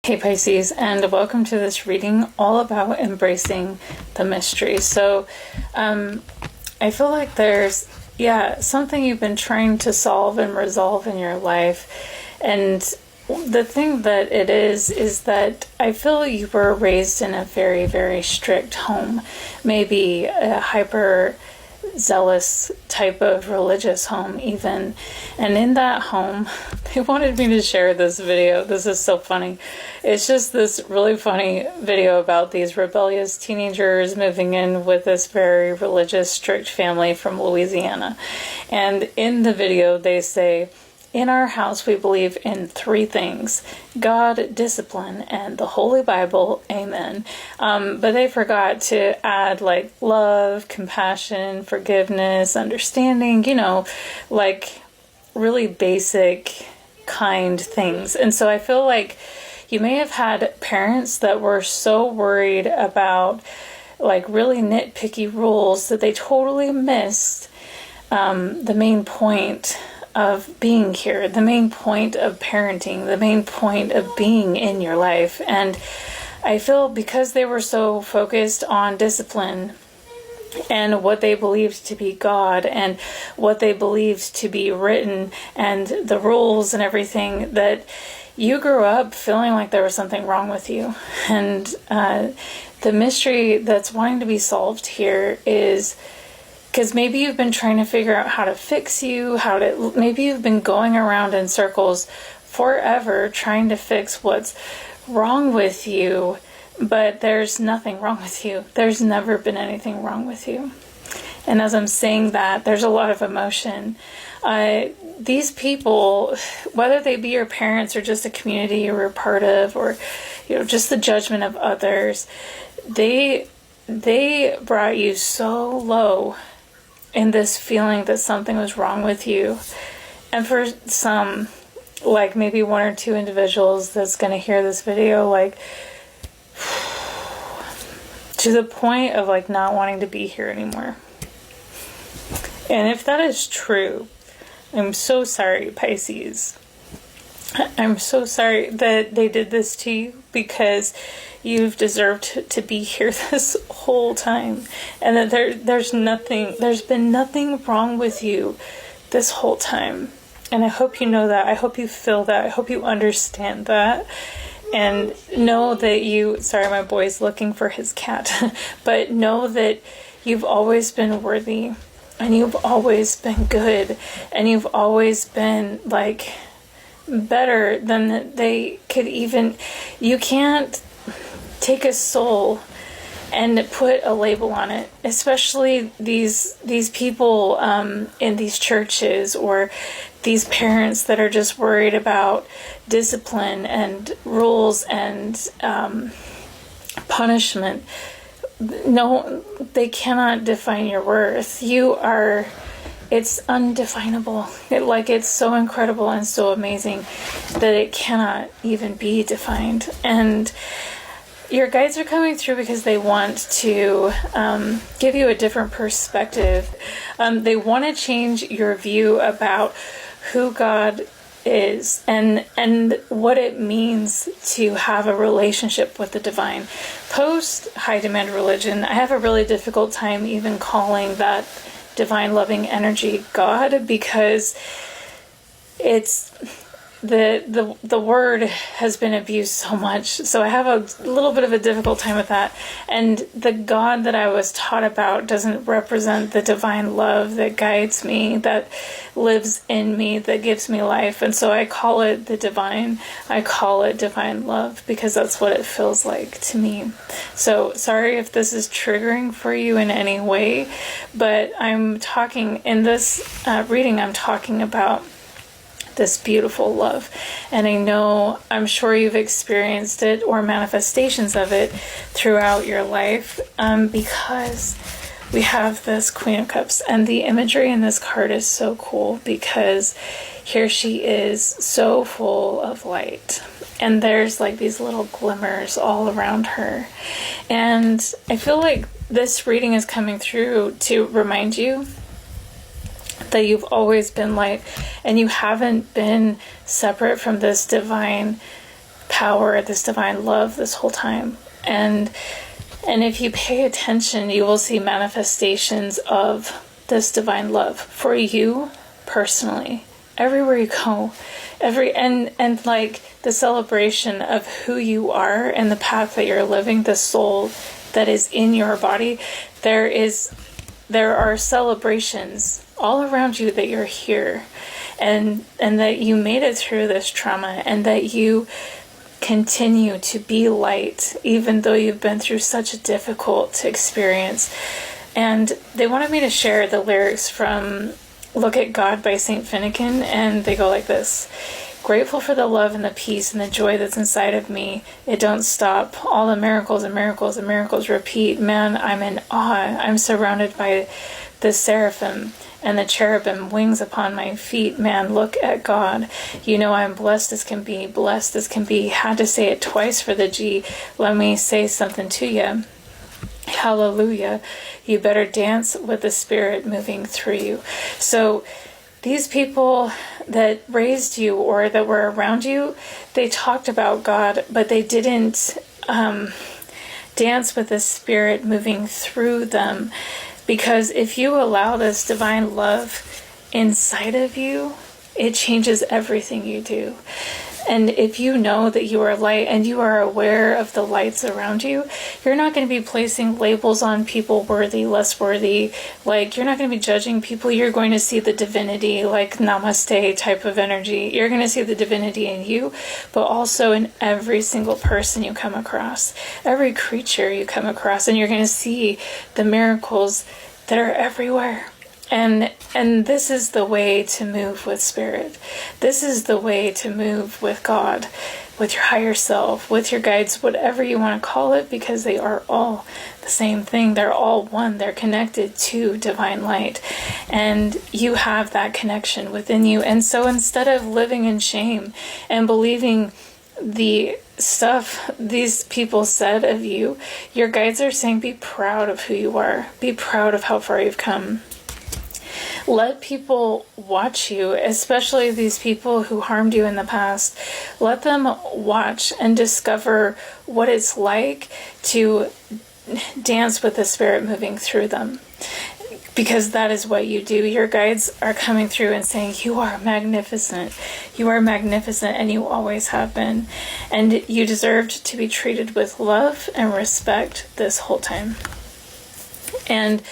Hey Pisces, and welcome to this reading all about embracing the mystery. So I feel like there's something you've been trying to solve and resolve in your life, and the thing that it is that I feel you were raised in a very, very strict home, maybe a hyper zealous type of religious home even, and in that home they wanted me to share this video. This is so funny. It's just this really funny video about these rebellious teenagers moving in with this very religious strict family from Louisiana, and in the video they say, "In our house, we believe in 3 things: God, discipline, and the Holy Bible. Amen." But they forgot to add like love, compassion, forgiveness, understanding, like really basic, kind things. And so I feel like you may have had parents that were so worried about like really nitpicky rules that they totally missed the main point of being here, the main point of parenting, the main point of being in your life. And I feel because they were so focused on discipline and what they believed to be God and what they believed to be written and the rules and everything, that you grew up feeling like there was something wrong with you. And the mystery that's wanting to be solved here is because maybe you've been trying to figure out how to fix you, maybe you've been going around in circles forever trying to fix what's wrong with you, but there's nothing wrong with you. There's never been anything wrong with you. And as I'm saying that, there's a lot of emotion. These people, whether they be your parents or just a community you were a part of, or just the judgment of others, they brought you so low in this feeling that something was wrong with you. And for some, like maybe 1 or 2 individuals that's going to hear this video, like to the point of like not wanting to be here anymore. And if that is true, I'm so sorry, Pisces. I'm so sorry that they did this to you, because you've deserved to be here this whole time, and that there's been nothing wrong with you this whole time. And I hope you know that. I hope you feel that. I hope you understand that. And know that sorry, my boy's looking for his cat, but know that you've always been worthy, and you've always been good, and you've always been like better than they could even. You can't take a soul and put a label on it, especially these people in these churches, or these parents that are just worried about discipline and rules and punishment. No, they cannot define your worth. It's undefinable. It's so incredible and so amazing that it cannot even be defined. And your guides are coming through because they want to give you a different perspective. They want to change your view about who God is and what it means to have a relationship with the divine. Post high demand religion, I have a really difficult time even calling that divine loving energy God, because it's the word has been abused so much. So I have a little bit of a difficult time with that. And the God that I was taught about doesn't represent the divine love that guides me, that lives in me, that gives me life. And so I call it the divine. I call it divine love, because that's what it feels like to me. So sorry if this is triggering for you in any way, but I'm talking in this reading, I'm talking about this beautiful love. And I'm sure you've experienced it or manifestations of it throughout your life, because we have this Queen of Cups, and the imagery in this card is so cool, because here she is so full of light, and there's like these little glimmers all around her. And I feel like this reading is coming through to remind you that you've always been light, and you haven't been separate from this divine power, this divine love this whole time. And if you pay attention, you will see manifestations of this divine love for you personally, everywhere you go, and like the celebration of who you are and the path that you're living, the soul that is in your body. There are celebrations all around you that you're here, and that you made it through this trauma, and that you continue to be light even though you've been through such a difficult experience. And they wanted me to share the lyrics from Look at God by St. Finnegan, and they go like this: grateful for the love and the peace and the joy that's inside of me. It don't stop. All the miracles and miracles and miracles repeat. Man, I'm in awe. I'm surrounded by the seraphim and the cherubim wings upon my feet. Man, look at God. You know I'm blessed as can be, blessed as can be. Had to say it twice for the G. Let me say something to you. Hallelujah. You better dance with the Spirit moving through you. So these people that raised you or that were around you, they talked about God, but they didn't dance with the Spirit moving through them. Because if you allow this divine love inside of you, it changes everything you do. And if you know that you are light and you are aware of the lights around you, you're not going to be placing labels on people, worthy, less worthy. Like, you're not going to be judging people. You're going to see the divinity, like namaste type of energy. You're going to see the divinity in you, but also in every single person you come across, every creature you come across, and you're going to see the miracles that are everywhere. And this is the way to move with Spirit. This is the way to move with God, with your higher self, with your guides, whatever you want to call it, because they are all the same thing. They're all one. They're connected to divine light. And you have that connection within you. And so instead of living in shame and believing the stuff these people said of you, your guides are saying, be proud of who you are. Be proud of how far you've come. Let people watch you, especially these people who harmed you in the past. Let them watch and discover what it's like to dance with the Spirit moving through them. Because that is what you do. Your guides are coming through and saying, you are magnificent. You are magnificent, and you always have been. And you deserved to be treated with love and respect this whole time. And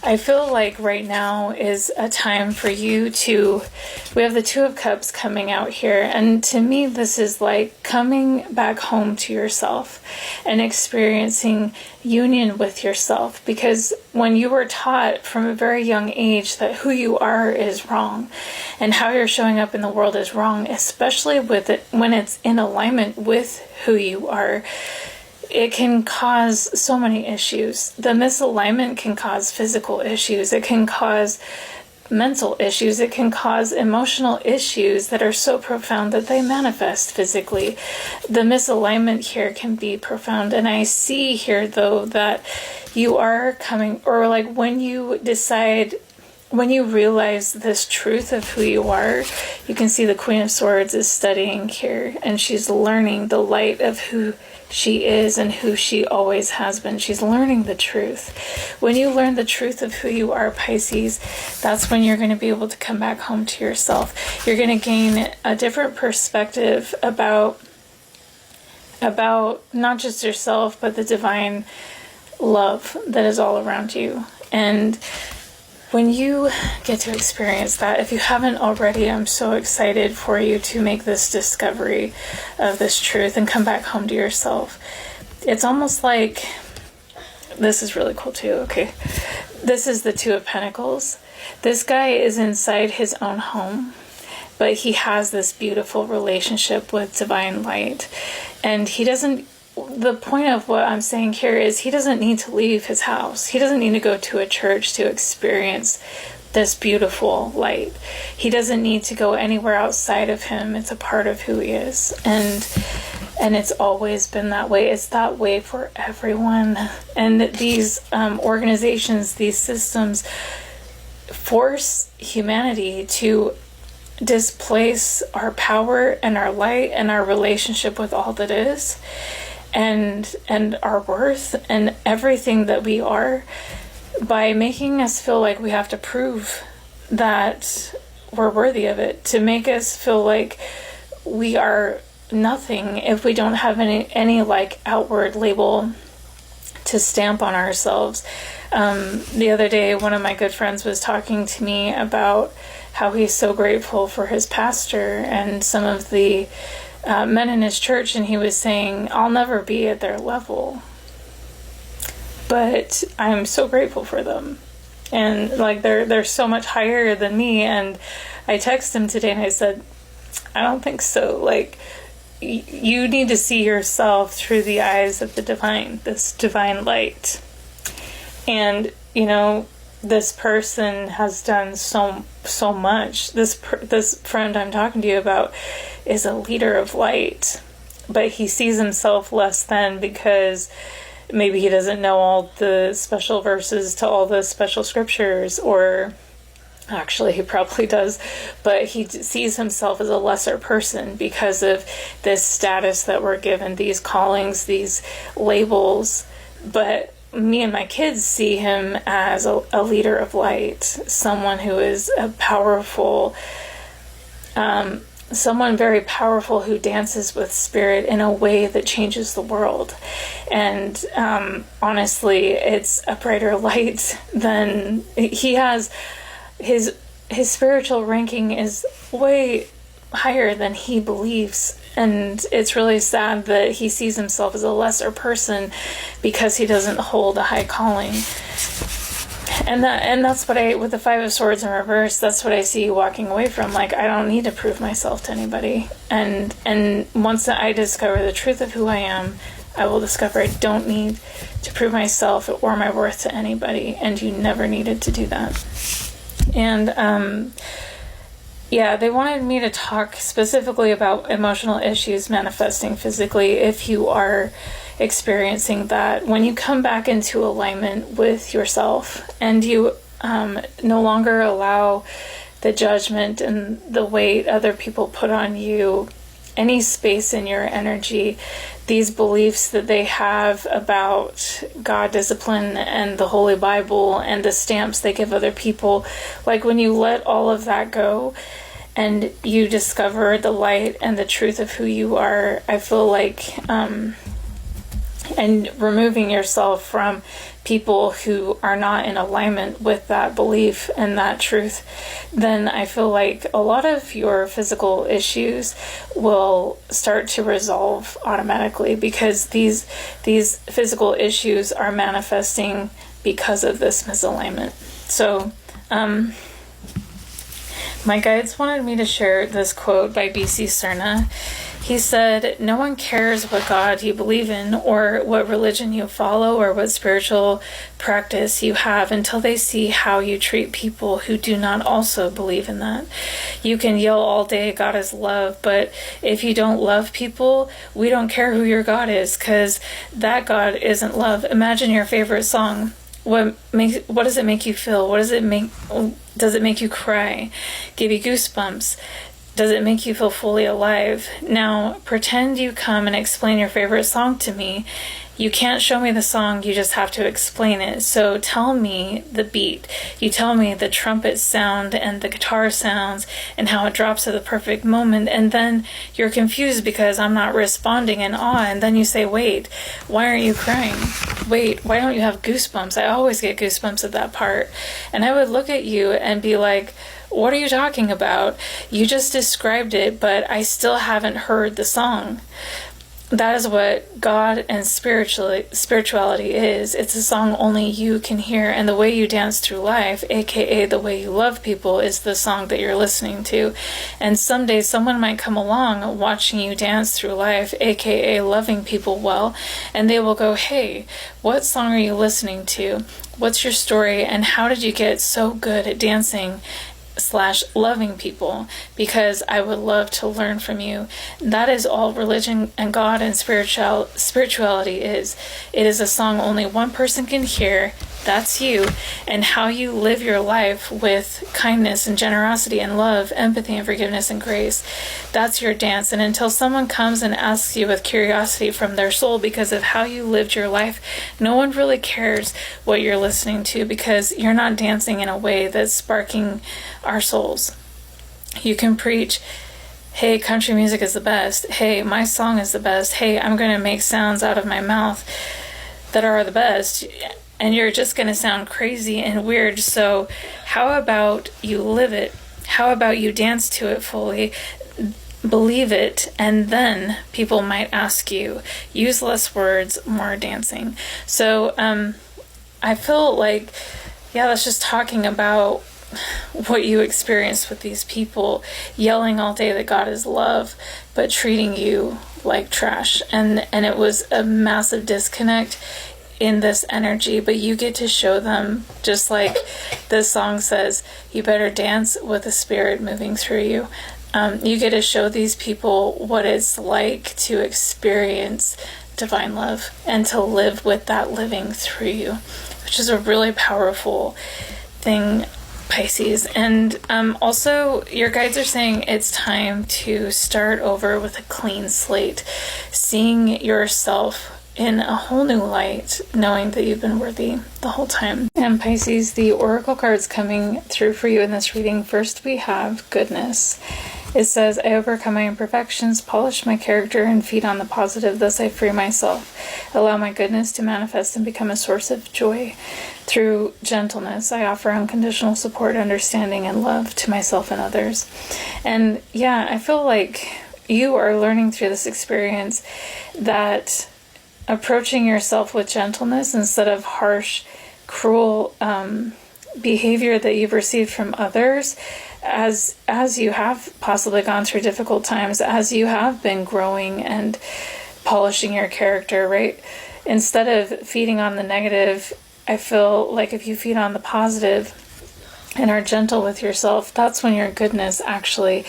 I feel like right now is a time for you we have the Two of Cups coming out here, and to me this is like coming back home to yourself and experiencing union with yourself, because when you were taught from a very young age that who you are is wrong and how you're showing up in the world is wrong, especially when it's in alignment with who you are, it can cause so many issues. The misalignment can cause physical issues. It can cause mental issues. It can cause emotional issues that are so profound that they manifest physically. The misalignment here can be profound. And I see here, though, that you are coming, or like when you realize this truth of who you are, you can see the Queen of Swords is studying here, and she's learning the light of who she is and who she always has been. She's learning the truth. When you learn the truth of who you are, Pisces, that's when you're going to be able to come back home to yourself. You're going to gain a different perspective about not just yourself, but the divine love that is all around you. And when you get to experience that, if you haven't already, I'm so excited for you to make this discovery of this truth and come back home to yourself. It's almost like, this is really cool too, okay. This is the Two of Pentacles. This guy is inside his own home, but he has this beautiful relationship with divine light. And the point of what I'm saying here is he doesn't need to leave his house. He doesn't need to go to a church to experience this beautiful light. He doesn't need to go anywhere outside of him. It's a part of who he is. And it's always been that way. It's that way for everyone. And these organizations, these systems force humanity to displace our power and our light and our relationship with all that is, and our worth and everything that we are, by making us feel like we have to prove that we're worthy of it, to make us feel like we are nothing if we don't have any like outward label to stamp on ourselves. The other day, one of my good friends was talking to me about how he's so grateful for his pastor and some of the men in his church, and he was saying, I'll never be at their level, but I'm so grateful for them. And like they're so much higher than me. And I texted him today and I said, I don't think so. Like, you need to see yourself through the eyes of the divine, this divine light. And, you know, this person has done so much. This friend I'm talking to you about is a leader of light, but he sees himself less than because maybe he doesn't know all the special verses to all the special scriptures, or actually he probably does, but he sees himself as a lesser person because of this status that we're given, these callings, these labels. But me and my kids see him as a leader of light, someone who is a powerful, someone very powerful who dances with spirit in a way that changes the world. And honestly, it's a brighter light than he has. His spiritual ranking is way higher than he believes, and it's really sad that he sees himself as a lesser person because he doesn't hold a high calling. And that's what with the Five of Swords in reverse, that's what I see walking away from. Like, I don't need to prove myself to anybody. And once I discover the truth of who I am, I will discover I don't need to prove myself or my worth to anybody. And you never needed to do that. And they wanted me to talk specifically about emotional issues manifesting physically if you are experiencing that. When you come back into alignment with yourself and you no longer allow the judgment and the weight other people put on you any space in your energy, these beliefs that they have about God, discipline, and the Holy Bible, and the stamps they give other people, like when you let all of that go and you discover the light and the truth of who you are, I feel like, and removing yourself from people who are not in alignment with that belief and that truth, then I feel like a lot of your physical issues will start to resolve automatically, because these physical issues are manifesting because of this misalignment. So, my guides wanted me to share this quote by B.C. Cerna. He said, "No one cares what God you believe in, or what religion you follow, or what spiritual practice you have, until they see how you treat people who do not also believe in that. You can yell all day, God is love, but if you don't love people, we don't care who your God is, because that God isn't love." Imagine your favorite song. What does it make you feel? Does it make you cry? Give you goosebumps? Does it make you feel fully alive? Now, pretend you come and explain your favorite song to me. You can't show me the song, you just have to explain it. So tell me the beat. You tell me the trumpet sound and the guitar sounds and how it drops at the perfect moment. And then you're confused because I'm not responding in awe. And then you say, wait, why aren't you crying? Wait, why don't you have goosebumps? I always get goosebumps at that part. And I would look at you and be like, what are you talking about? You just described it, but I still haven't heard the song. That is what God and spirituality is. It's a song only you can hear, and the way you dance through life, aka the way you love people, is the song that you're listening to. And someday someone might come along watching you dance through life, aka loving people well, and they will go, hey, what song are you listening to? What's your story, and how did you get so good at dancing / loving people, because I would love to learn from you. That is all religion and God and spirituality is. It is a song only one person can hear. That's you, and how you live your life with kindness and generosity and love, empathy and forgiveness and grace. That's your dance. And until someone comes and asks you with curiosity from their soul because of how you lived your life, no one really cares what you're listening to, because you're not dancing in a way that's sparking our souls. You can preach, hey, country music is the best. Hey, my song is the best. Hey, I'm going to make sounds out of my mouth that are the best. And you're just going to sound crazy and weird. So how about you live it? How about you dance to it fully, believe it, and then people might ask you. Use less words, more dancing. So I feel like, yeah, that's just talking about what you experienced with these people yelling all day that God is love, but treating you like trash. And it was a massive disconnect in this energy, but you get to show them, just like this song says, you better dance with the Spirit moving through you. You get to show these people what it's like to experience divine love and to live with that living through you, which is a really powerful thing, Pisces. And also your guides are saying it's time to start over with a clean slate, seeing yourself in a whole new light, knowing that you've been worthy the whole time. And Pisces, the oracle cards coming through for you in this reading. First we have goodness. It says, I overcome my imperfections, polish my character, and feed on the positive. Thus I free myself. Allow my goodness to manifest and become a source of joy. Through gentleness, I offer unconditional support, understanding, and love to myself and others. And yeah, I feel like you are learning through this experience that approaching yourself with gentleness instead of harsh, cruel behavior that you've received from others, as you have possibly gone through difficult times, as you have been growing and polishing your character, right? Instead of feeding on the negative, I feel like if you feed on the positive and are gentle with yourself, that's when your goodness actually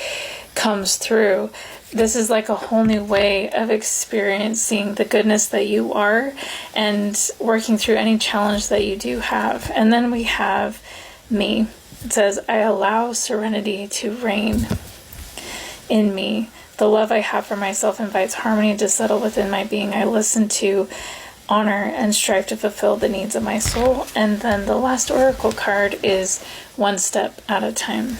comes through. This is like a whole new way of experiencing the goodness that you are and working through any challenge that you do have. And then we have me. It says, I allow serenity to reign in me. The love I have for myself invites harmony to settle within my being. I listen to, honor, and strive to fulfill the needs of my soul. And then the last oracle card is one step at a time.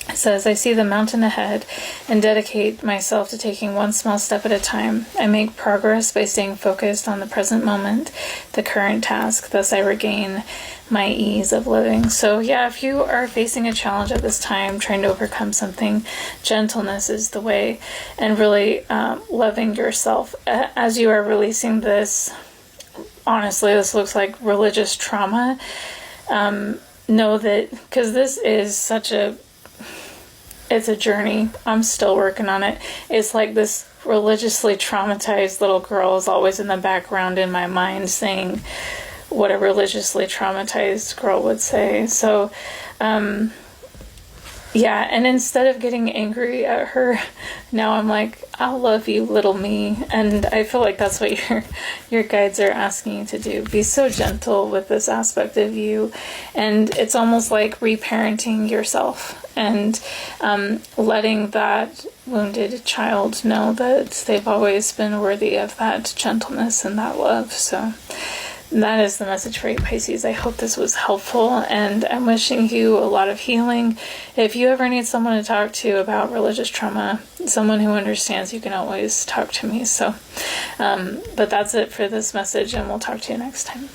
It says, I see the mountain ahead and dedicate myself to taking one small step at a time. I make progress by staying focused on the present moment, the current task. Thus I regain my ease of living. So yeah, if you are facing a challenge at this time, trying to overcome something, gentleness is the way, and really loving yourself. As you are releasing this, honestly, this looks like religious trauma. Know that, because this is it's a journey. I'm still working on it. It's like this religiously traumatized little girl is always in the background in my mind saying what a religiously traumatized girl would say. So, yeah, and instead of getting angry at her, now I'm like, I'll love you, little me. And I feel like that's what your guides are asking you to do. Be so gentle with this aspect of you. And it's almost like reparenting yourself and letting that wounded child know that they've always been worthy of that gentleness and that love. So that is the message for you, Pisces. I hope this was helpful, and I'm wishing you a lot of healing. If you ever need someone to talk to about religious trauma, someone who understands, you can always talk to me. So, but that's it for this message, and we'll talk to you next time.